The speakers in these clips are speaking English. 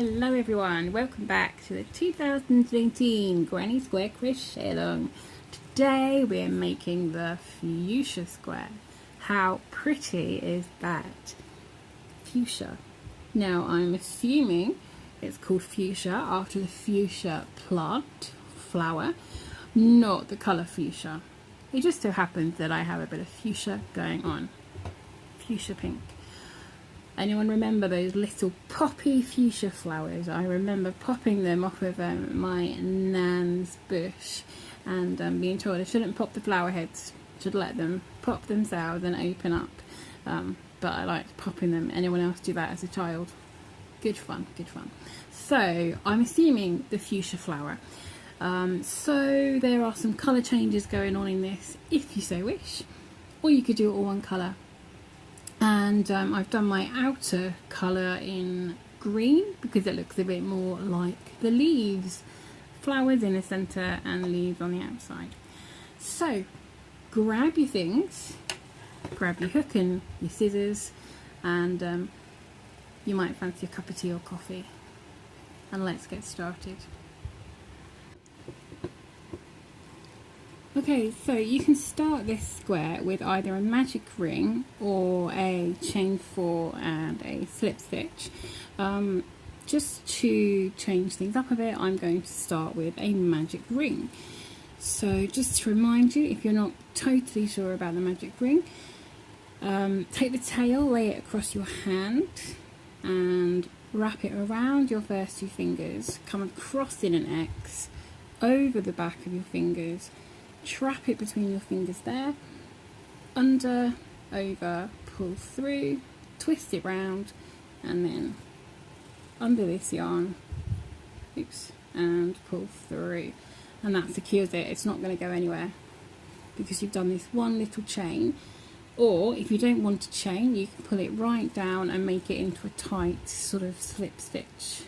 Hello everyone, welcome back to the 2018 Granny Square Crochet Along. Today we're making the fuchsia square. How pretty is that? Fuchsia. Now I'm assuming it's called fuchsia after the fuchsia plant, flower, not the colour fuchsia. It just so happens that I have a bit of fuchsia going on. Fuchsia pink. Anyone remember those little poppy fuchsia flowers? I remember popping them off of my nan's bush and being told I shouldn't pop the flower heads, should let them pop themselves and open up. But I liked popping them. Anyone else do that as a child? Good fun, good fun. So I'm assuming the fuchsia flower. So there are some colour changes going on in this if you so wish, or you could do it all one colour. And I've done my outer colour in green because it looks a bit more like the leaves. Flowers in the centre and leaves on the outside. So grab your things, grab your hook and your scissors, and you might fancy a cup of tea or coffee, and let's get started. Okay, so you can start this square with either a magic ring or a chain 4 and a slip stitch. Just to change things up a bit, I'm going to start with a magic ring. So just to remind you, if you're not totally sure about the magic ring, take the tail, lay it across your hand and wrap it around your first two fingers, come across in an X over the back of your fingers, trap it between your fingers there, under, over, pull through, twist it round, and then under this yarn, oops, and pull through, and that secures it. It's not going to go anywhere because you've done this one little chain. Or if you don't want to chain, you can pull it right down and make it into a tight sort of slip stitch.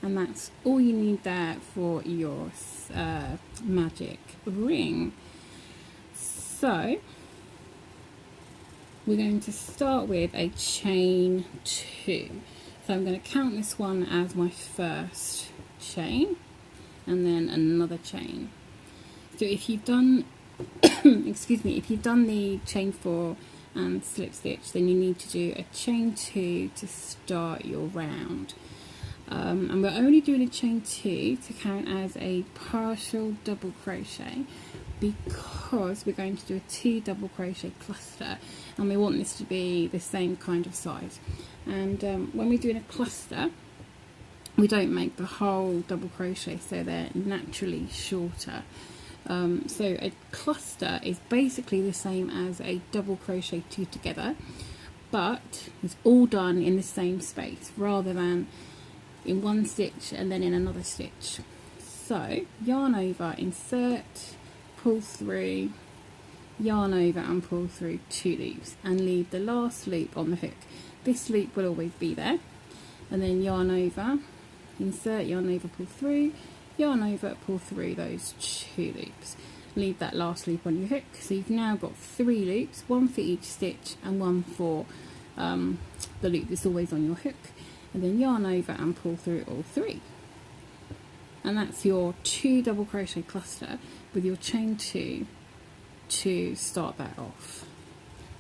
And that's all you need there for your magic ring. So we're going to start with a chain 2. So I'm going to count this one as my first chain and then another chain. So if you've done excuse me, if you've done the chain 4 and slip stitch, then you need to do a chain 2 to start your round. And we're only doing a chain 2 to count as a partial double crochet because we're going to do a 2 double crochet cluster, and we want this to be the same kind of size. And when we're doing a cluster, we don't make the whole double crochet, so they're naturally shorter. So a cluster is basically the same as a double crochet 2 together, but it's all done in the same space rather than in one stitch and then in another stitch. So yarn over, insert, pull through, yarn over and pull through 2 loops and leave the last loop on the hook. This loop will always be there, and then yarn over, insert, yarn over, pull through, yarn over, pull through those 2 loops. Leave that last loop on your hook. So you've now got 3 loops, one for each stitch and one for the loop that's always on your hook. And then yarn over and pull through all 3. And that's your 2 double crochet cluster with your chain 2 to start that off,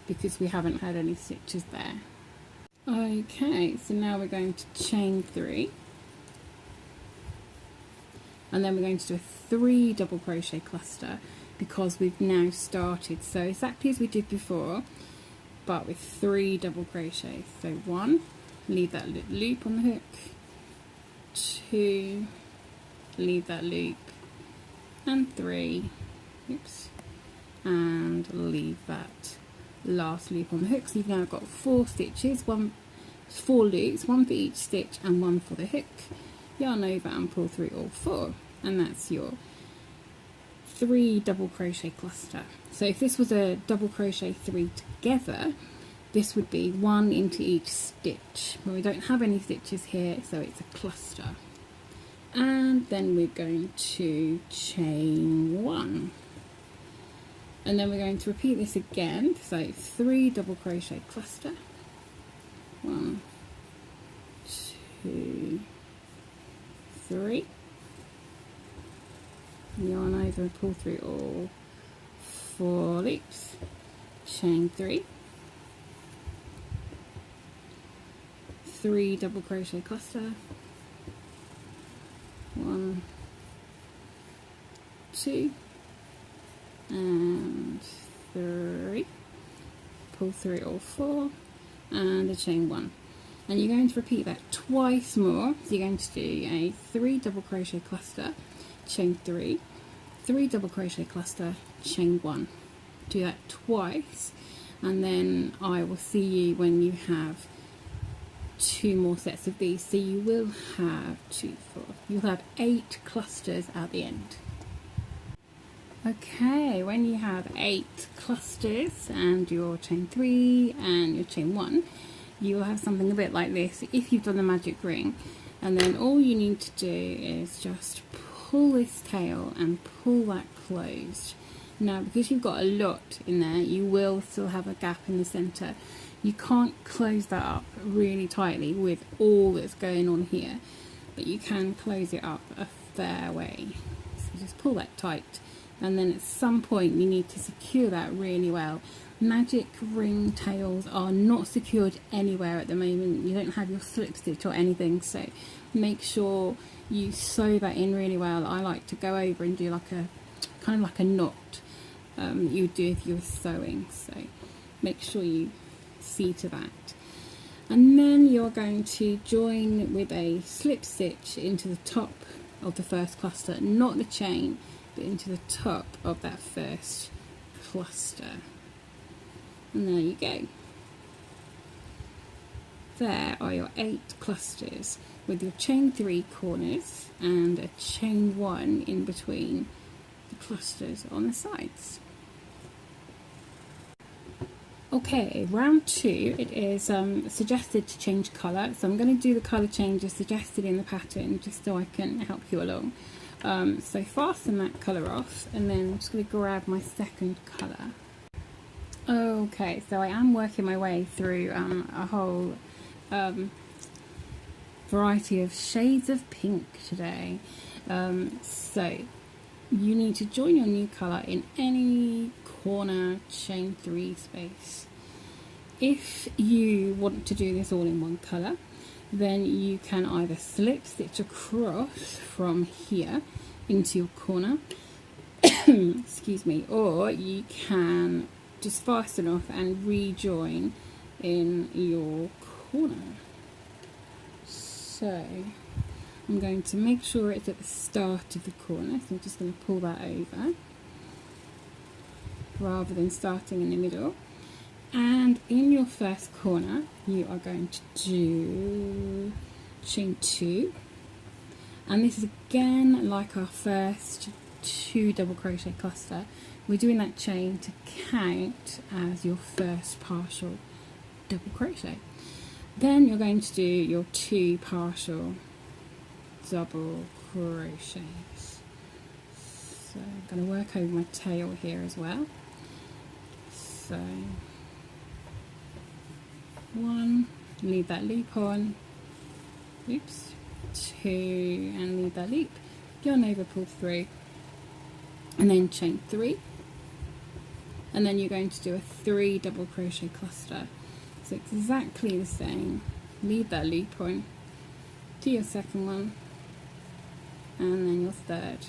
because we haven't had any stitches there. Okay, so now we're going to chain 3, and then we're going to do a 3 double crochet cluster because we've now started, so exactly as we did before, but with 3 double crochets. So 1, leave that loop on the hook, 2, leave that loop, and 3, oops, and leave that last loop on the hook. So you've now got 4 stitches, 4 loops, 1 for each stitch and 1 for the hook. Yarn over and pull through all 4, and that's your 3 double crochet cluster. So if this was a double crochet 3 together, this would be 1 into each stitch, but we don't have any stitches here, so it's a cluster. And then we're going to chain 1, and then we're going to repeat this again. So 3 double crochet cluster, 1, 2, 2, 3, yarn over and pull through all 4 loops, chain 3, 3 double crochet cluster, 1, 2 and 3, pull through all 4 and a chain 1, and you're going to repeat that twice more. So you're going to do a 3 double crochet cluster, chain 3, 3 double crochet cluster, chain 1. Do that twice, and then I will see you when you have 2 more sets of these. So you will have 2, 4, you'll have 8 clusters at the end. Okay, when you have 8 clusters and your chain 3 and your chain 1, you will have something a bit like this if you've done the magic ring. And then all you need to do is just pull this tail and pull that closed. Now, because you've got a lot in there, you will still have a gap in the center. You can't close that up really tightly with all that's going on here, but you can close it up a fair way. So just pull that tight, and then at some point you need to secure that really well. Magic ring tails are not secured anywhere at the moment. You don't have your slip stitch or anything, so make sure you sew that in really well. I like to go over and do like a kind of like a knot you would do if you were sewing, so make sure you see to that. And then you're going to join with a slip stitch into the top of the first cluster, not the chain, but into the top of that first cluster. And there you go. There are your 8 clusters with your chain 3 corners and a chain 1 in between the clusters on the sides. Okay, round 2, it is suggested to change colour, so I'm going to do the colour changes suggested in the pattern just so I can help you along. So fasten that colour off, and then I'm just going to grab my second colour. Okay, so I am working my way through a whole variety of shades of pink today. So you need to join your new colour in any corner chain 3 space. If you want to do this all in one colour, then you can either slip stitch across from here into your corner excuse me, or you can just fasten off and rejoin in your corner. So I'm going to make sure it's at the start of the corner, so I'm just going to pull that over rather than starting in the middle. And in your first corner you are going to do chain 2, and this is again like our first 2 double crochet cluster. We're doing that chain to count as your first partial double crochet. Then you're going to do your 2 partial double crochets. So I'm going to work over my tail here as well. So 1, leave that loop on, oops, 2 and leave that loop, yarn over, pull through, and then chain 3, and then you're going to do a 3 double crochet cluster. So exactly the same, leave that loop on, do your second one, and then your third,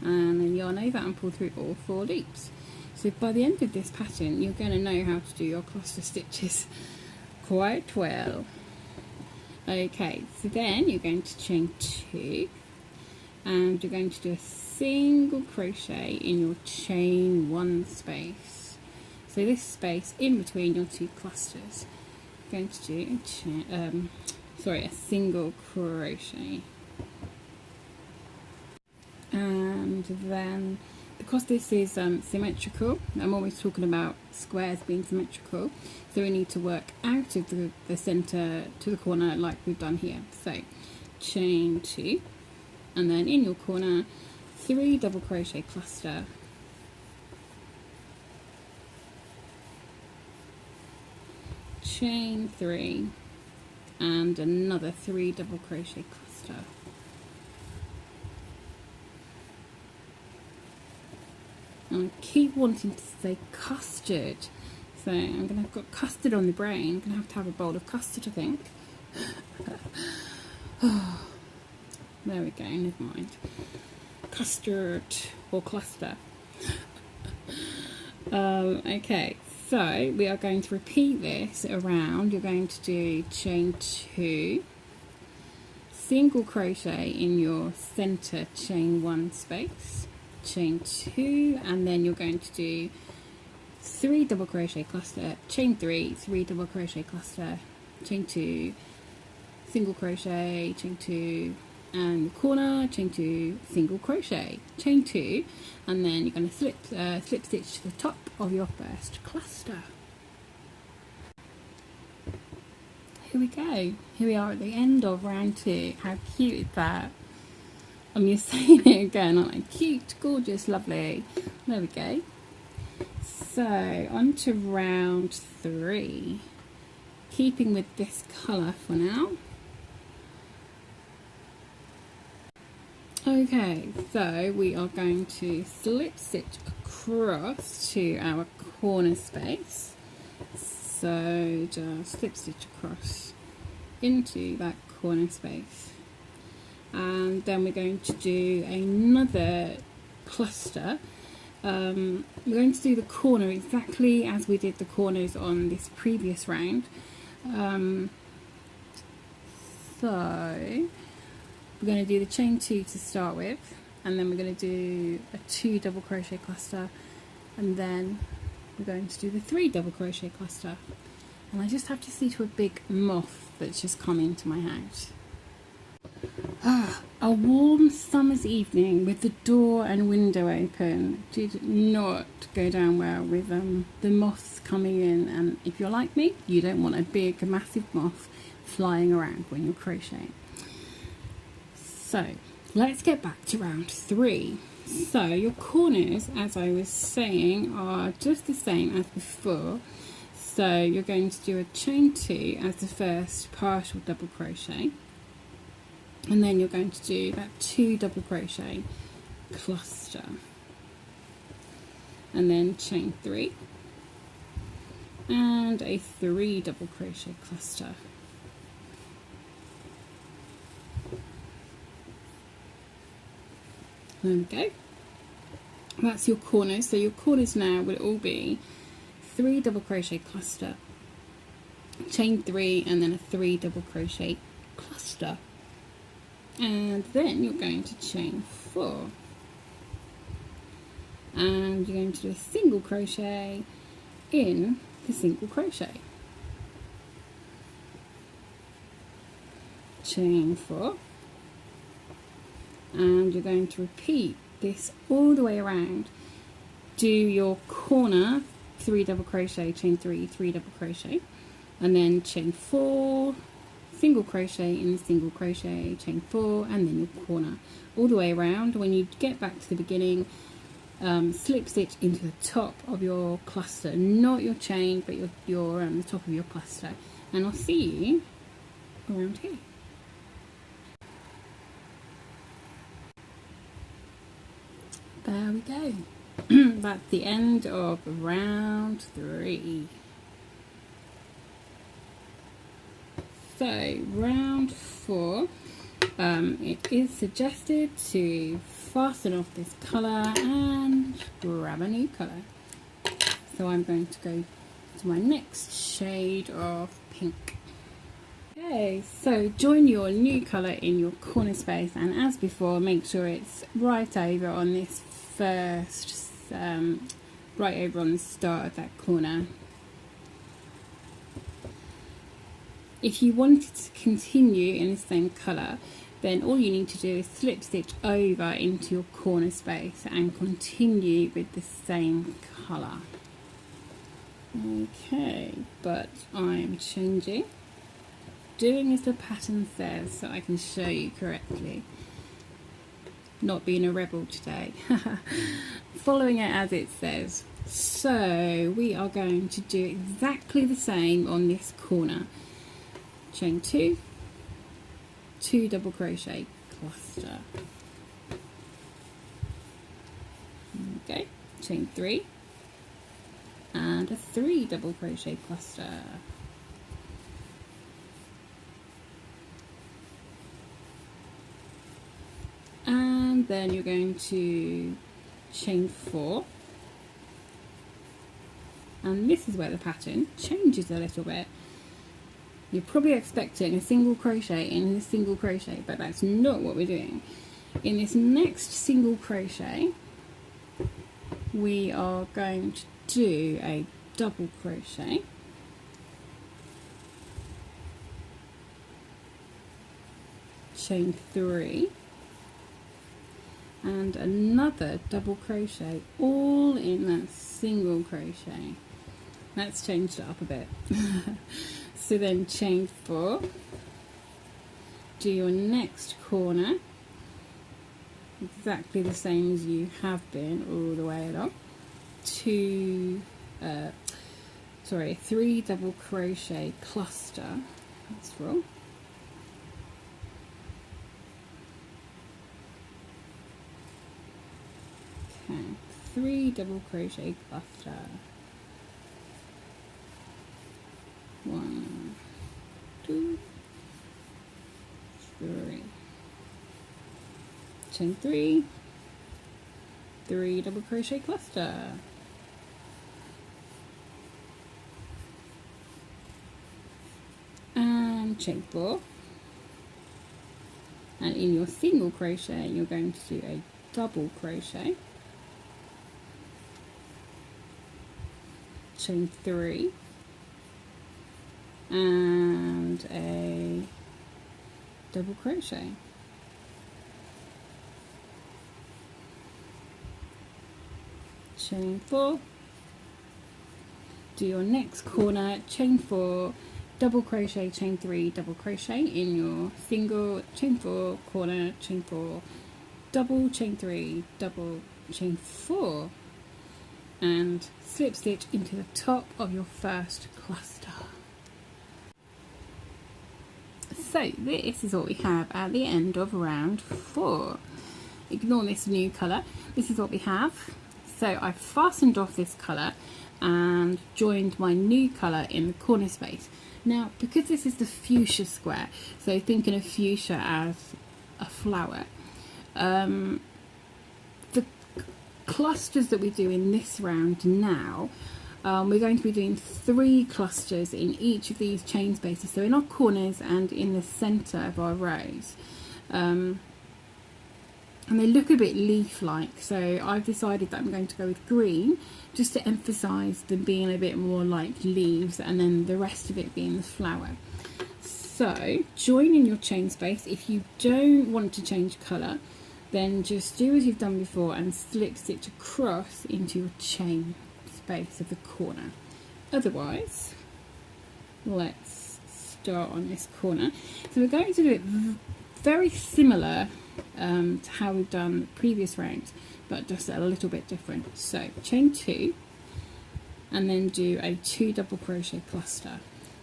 and then yarn over and pull through all 4 loops. So by the end of this pattern you're going to know how to do your cluster stitches quite well. Okay, so then you're going to chain 2 and you're going to do a single crochet in your chain 1 space. So this space in between your 2 clusters, you're going to do a single crochet. And then, because this is symmetrical, I'm always talking about squares being symmetrical, so we need to work out of the centre to the corner like we've done here. So chain 2, and then in your corner 3 double crochet cluster, chain 3, and another 3 double crochet cluster. And I keep wanting to say custard, so I'm gonna have got custard on the brain. I'm gonna have a bowl of custard, I think. Oh, there we go, never mind. Custard or cluster. Okay, so we are going to repeat this around. You're going to do chain 2, single crochet in your center chain 1 space, chain 2, and then you're going to do 3 double crochet cluster, chain 3, 3 double crochet cluster, chain 2, single crochet, chain 2, and corner, chain 2, single crochet, chain 2, and then you're going to slip stitch to the top of your first cluster. Here we go. Here we are at the end of round 2. How cute is that? I'm just saying it again, aren't I? Cute, gorgeous, lovely. There we go. So on to round 3. Keeping with this colour for now. Okay, so we are going to slip stitch across to our corner space. So just slip stitch across into that corner space. And then we're going to do another cluster. We're going to do the corner exactly as we did the corners on this previous round. So we're going to do the chain 2 to start with, and then we're going to do a 2 double crochet cluster, and then we're going to do the 3 double crochet cluster. And I just have to see to a big moth that's just come into my house. A warm summer's evening with the door and window open did not go down well with the moths coming in, and if you're like me, you don't want a big massive moth flying around when you're crocheting. So let's get back to round 3. So your corners, as I was saying, are just the same as before. So you're going to do a chain 2 as the first partial double crochet, and then you're going to do that 2 double crochet cluster, and then chain 3 and a 3 double crochet cluster. There we go. That's your corners. So your corners now will all be 3 double crochet cluster, chain 3, and then a 3 double crochet cluster, and then you're going to chain 4, and you're going to do a single crochet in the single crochet, chain 4, and you're going to repeat this all the way around. Do your corner 3 double crochet, chain 3, 3 double crochet, and then chain 4, single crochet in the single crochet, chain 4, and then your corner all the way around. When you get back to the beginning, slip stitch into the top of your cluster, not your chain, but your the top of your cluster, and I'll see you around here. There we go. That's the end of round 3. So round 4, it is suggested to fasten off this colour and grab a new colour. So I'm going to go to my next shade of pink. Okay, so join your new colour in your corner space, and as before, make sure it's right over on this first, right over on the start of that corner. If you wanted to continue in the same colour, then all you need to do is slip stitch over into your corner space and continue with the same colour. Okay, but I'm changing, doing as the pattern says so I can show you correctly. Not being a rebel today. Following it as it says. So we are going to do exactly the same on this corner. chain 2, 2 double crochet, cluster. Okay, chain 3 and a 3 double crochet, cluster. And then you're going to chain 4, and this is where the pattern changes a little bit. You're probably expecting a single crochet in a single crochet, but that's not what we're doing. In this next single crochet, we are going to do a double crochet, chain 3, and another double crochet, all in that single crochet. Let's change it up a bit. So then chain 4, do your next corner exactly the same as you have been all the way along. 3 double crochet, cluster. That's wrong. Okay, 3 double crochet, cluster. 1, 2, 3. Chain 3, 3 double crochet, cluster. And chain 4. And in your single crochet, you're going to do a double crochet, chain 3, and a double crochet. Chain 4, do your next corner, chain 4, double crochet, chain 3, double crochet in your single, chain 4, corner, chain 4, double, chain 3, double, chain 4, and slip stitch into the top of your first cluster. So this is what we have at the end of round 4. Ignore this new colour, this is what we have. So I've fastened off this colour and joined my new colour in the corner space. Now, because this is the fuchsia square, so thinking of fuchsia as a flower, the clusters that we do in this round now, we're going to be doing 3 clusters in each of these chain spaces, so in our corners and in the centre of our rows. And they look a bit leaf-like, so I've decided that I'm going to go with green just to emphasise them being a bit more like leaves, and then the rest of it being the flower. So join in your chain space. If you don't want to change colour, then just do as you've done before and slip stitch across into your chain space of the corner. Otherwise, let's start on this corner. So we're going to do it very similar to how we've done the previous rounds, but just a little bit different. So chain 2 and then do a 2 double crochet, cluster.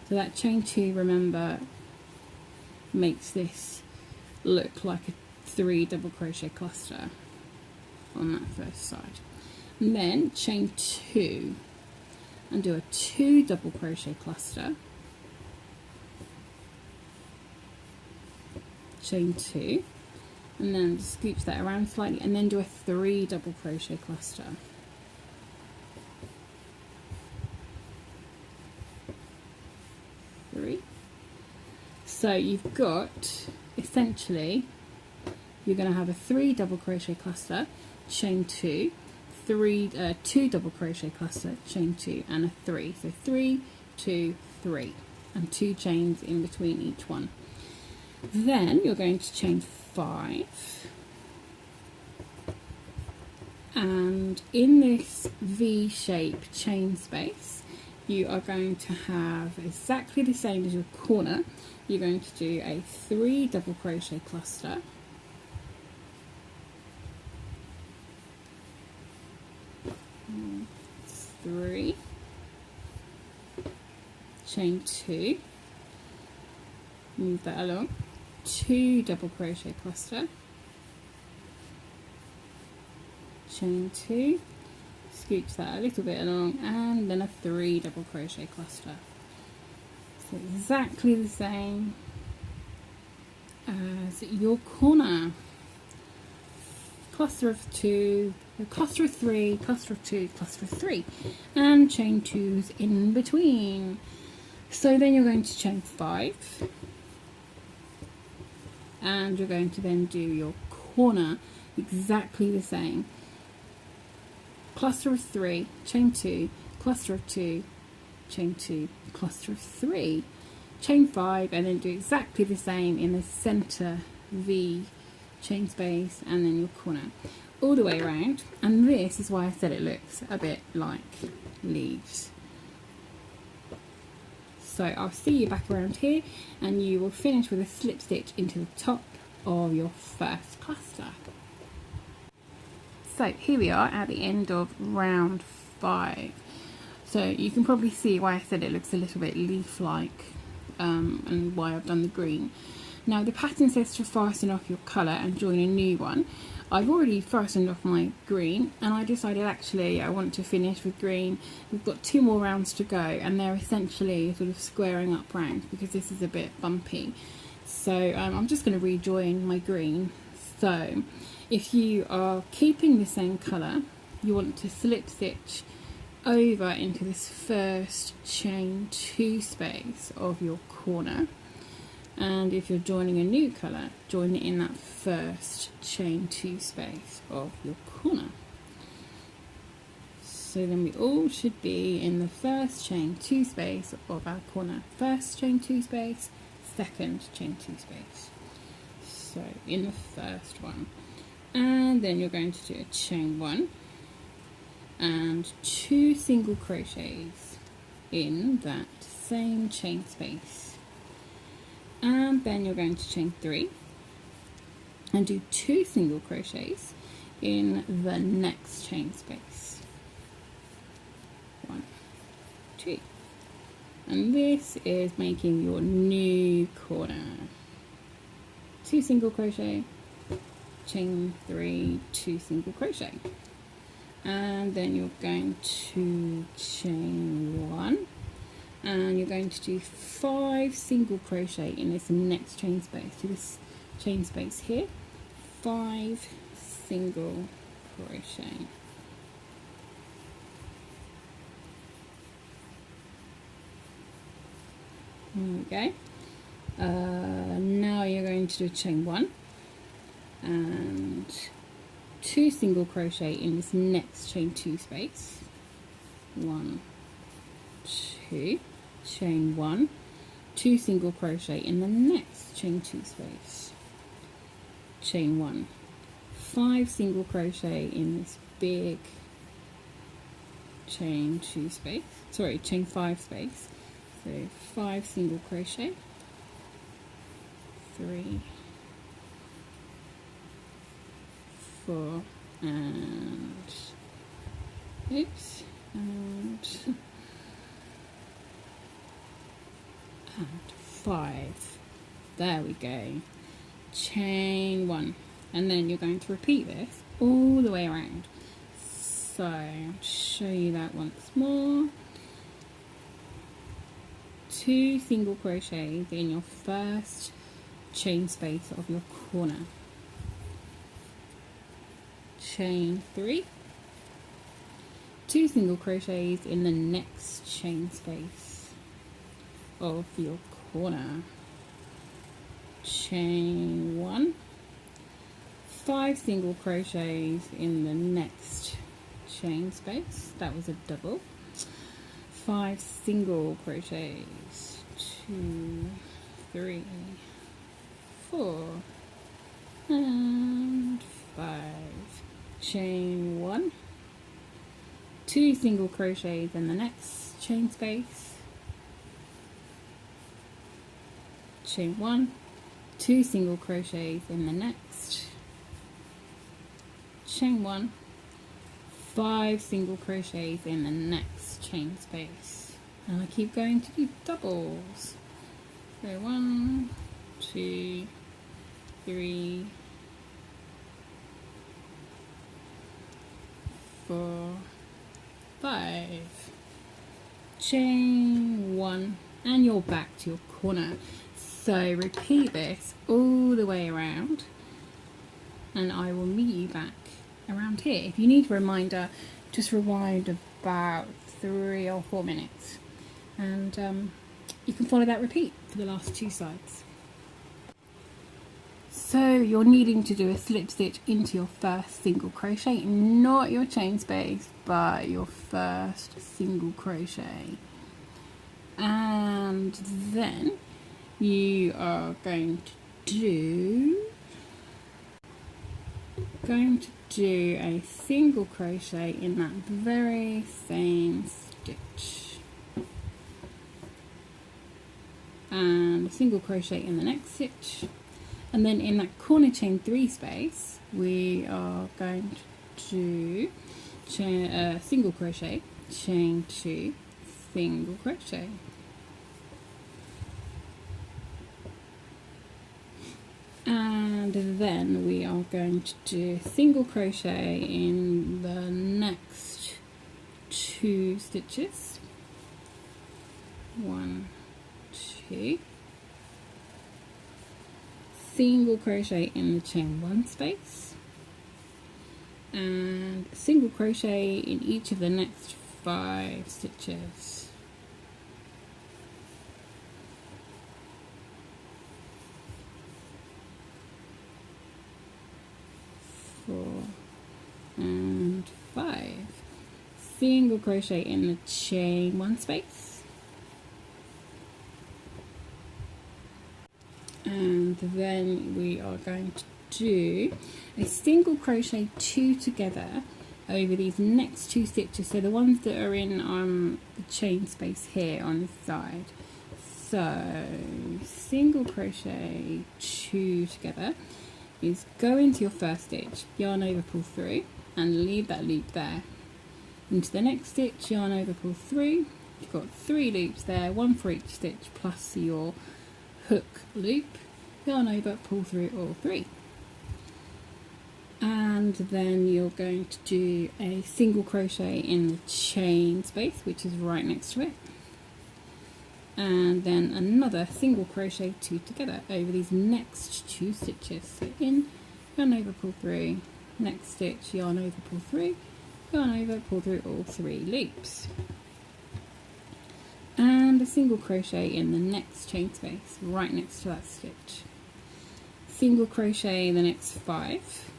So that chain 2, remember, makes this look like a 3 double crochet cluster on that first side. And then chain 2 and do a 2 double crochet, cluster, chain 2, and then scooch that around slightly, and then do a 3 double crochet, cluster. So you've got, essentially, you're going to have a 3 double crochet cluster, chain 2, 2 double crochet cluster, chain 2, and a 3. So 3, 2, 3, and 2 chains in between each one. Then you're going to chain 5, and in this V-shape chain space, you are going to have exactly the same as your corner. You're going to do a 3 double crochet cluster, three, chain 2, move that along, 2 double crochet cluster, chain 2, scooch that a little bit along, and then a 3 double crochet cluster. So exactly the same as your corner. Cluster of 2, a cluster of 3, cluster of 2, cluster of 3, and chain 2s in between. So then you're going to chain 5, and you're going to then do your corner exactly the same. Cluster of 3, chain 2, cluster of 2, chain 2, cluster of 3, chain 5, and then do exactly the same in the center V chain space, and then your corner all the way around. And this is why I said it looks a bit like leaves. So I'll see you back around here, and you will finish with a slip stitch into the top of your first cluster. So here we are at the end of round 5. So you can probably see why I said it looks a little bit leaf-like, and why I've done the green. Now the pattern says to fasten off your colour and join a new one. I've already fastened off my green, and I decided actually I want to finish with green. We've got 2 more rounds to go, and they're essentially sort of squaring up round because this is a bit bumpy. So I'm just going to rejoin my green. So if you are keeping the same colour, you want to slip stitch over into this first chain 2 space of your corner, and if you're joining a new colour, join it in that first chain 2 space of your corner. So then we all should be in the first chain 2 space of our corner. First chain 2 space, second chain 2 space. So in the first one, and then you're going to do a chain 1 and 2 single crochets in that same chain space. And then you're going to chain 3 and do 2 single crochets in the next chain space. 1, 2. And this is making your new corner. 2 single crochet, chain 3, 2 single crochet. And then you're going to chain 1, and you're going to do 5 single crochet in this next chain space. So this chain space here, 5 single crochet. Okay. Now you're going to do chain 1 and 2 single crochet in this next chain 2 space. 1, 2, chain 1, 2 single crochet in the next chain 2 space, chain 1, 5 single crochet in this big chain 2 space, sorry, chain 5 space. So 5 single crochet, 3, 4, and oops, and 5. There we go. Chain 1, and then you're going to repeat this all the way around. So I'll show you that once more. 2 single crochets in your first chain space of your corner. Chain 3, 2 single crochets in the next chain space of your corner. Chain 1, 5 single crochets in the next chain space. That was a double. 5 single crochets, 2, 3, 4, and 5. Chain 1, 2 single crochets in the next chain space, chain 1, 2 single crochets in the next, chain 1, 5 single crochets in the next chain space, and I keep going to do doubles. So 1, 2, 3, 4, 5. Chain 1, and you're back to your corner. So repeat this all the way around, and I will meet you back around here. If you need a reminder, just rewind about 3 or 4 minutes, and you can follow that repeat for the last 2 sides. So you're needing to do a slip stitch into your first single crochet, not your chain space, but your first single crochet. And then you are going to do a single crochet in that very same stitch, and a single crochet in the next stitch, and then in that corner chain 3 space we are going to do single crochet, chain 2, single crochet. And then we are going to do single crochet in the next 2 stitches. 1, 2. Single crochet in the chain 1 space, and single crochet in each of the next 5 stitches. Four and 5. Single crochet in the chain 1 space, and then we are going to do a single crochet 2 together over these next 2 stitches, so the ones that are in the chain space here on this side. So single crochet 2 together is go into your first stitch, yarn over, pull through, and leave that loop there. Into the next stitch, yarn over, pull through. You've got 3 loops there, 1 for each stitch plus your hook loop. Yarn over, pull through all 3. And then you're going to do a single crochet in the chain space, which is right next to it, and then another single crochet 2 together over these next 2 stitches. So in, yarn over, pull through, next stitch, yarn over, pull through, yarn over, pull through all 3 loops, and a single crochet in the next chain space right next to that stitch. Single crochet in the next 5,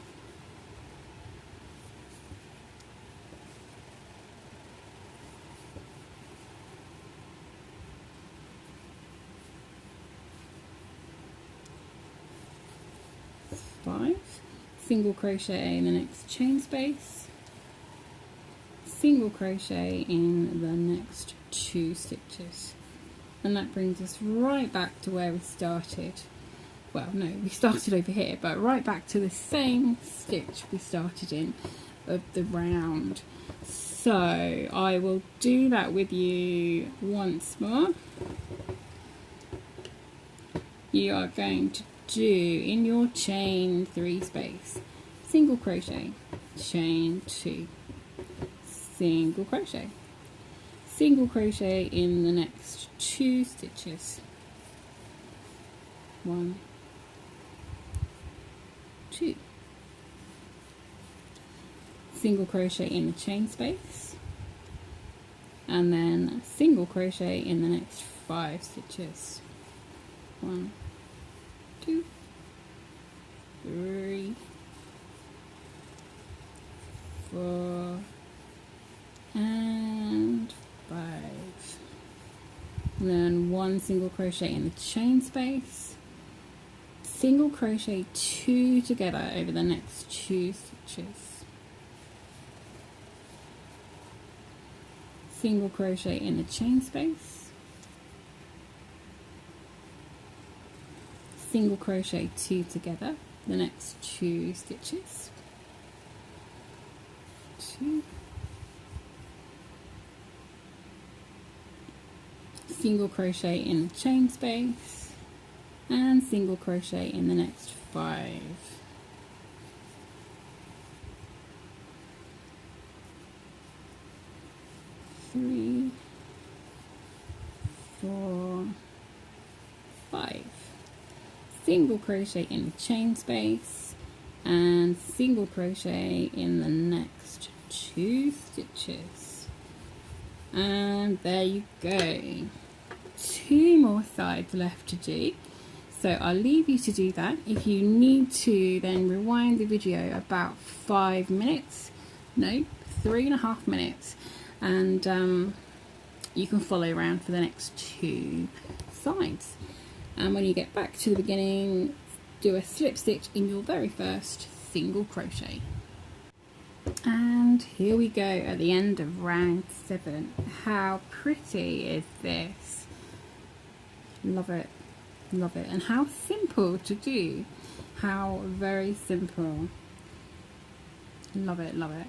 single crochet in the next chain space, single crochet in the next 2 stitches, and that brings us right back to where we started. Well, no, we started over here, but right back to the same stitch we started in of the round. So I will do that with you once more. You are going to do in your chain 3 space, single crochet, chain 2, single crochet, single crochet in the next 2 stitches, 1, 2, single crochet in the chain space, and then single crochet in the next 5 stitches, 1, 2, 3, 4, and 5. And then 1 single crochet in the chain space, single crochet 2 together over the next 2 stitches, single crochet in the chain space, single crochet 2 together the next 2 stitches, 2, single crochet in the chain space, and single crochet in the next 5. Three, 4, 5. Single crochet in the chain space and single crochet in the next 2 stitches, and there you go. 2 more sides left to do, so I'll leave you to do that. If you need to, then rewind the video about 5 minutes, no, 3.5 minutes, and you can follow around for the next 2 sides. And when you get back to the beginning, do a slip stitch in your very first single crochet. And here we go at the end of round 7. How pretty is this? Love it, love it. And how simple to do. How very simple. Love it, love it.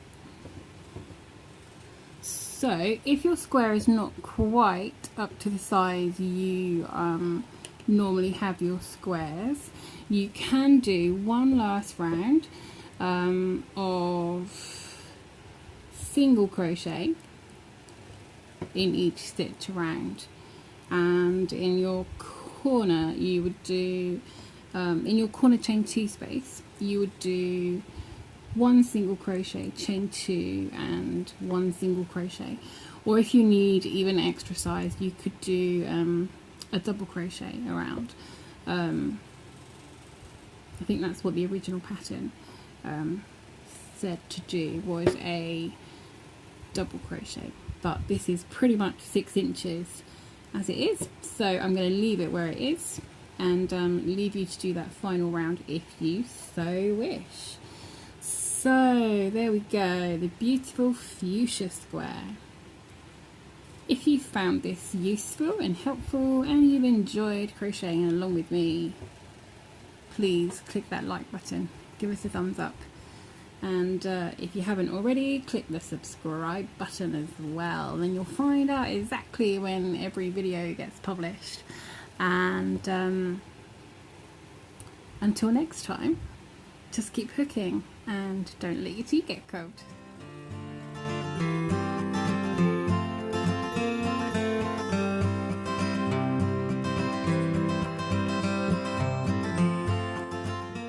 So if your square is not quite up to the size you normally have your squares, you can do one last round of single crochet in each stitch around, and in your corner you would do in your corner chain 2 space you would do 1 single crochet, chain 2 and 1 single crochet, or if you need even extra size you could do a double crochet around. I think that's what the original pattern said to do, was a double crochet, but this is pretty much 6 inches as it is, so I'm going to leave it where it is and leave you to do that final round if you so wish. So there we go, the beautiful fuchsia square. If you found this useful and helpful and you've enjoyed crocheting along with me, please click that like button, give us a thumbs up, and if you haven't already, click the subscribe button as well, then you'll find out exactly when every video gets published. And until next time, just keep hooking and don't let your tea get cold.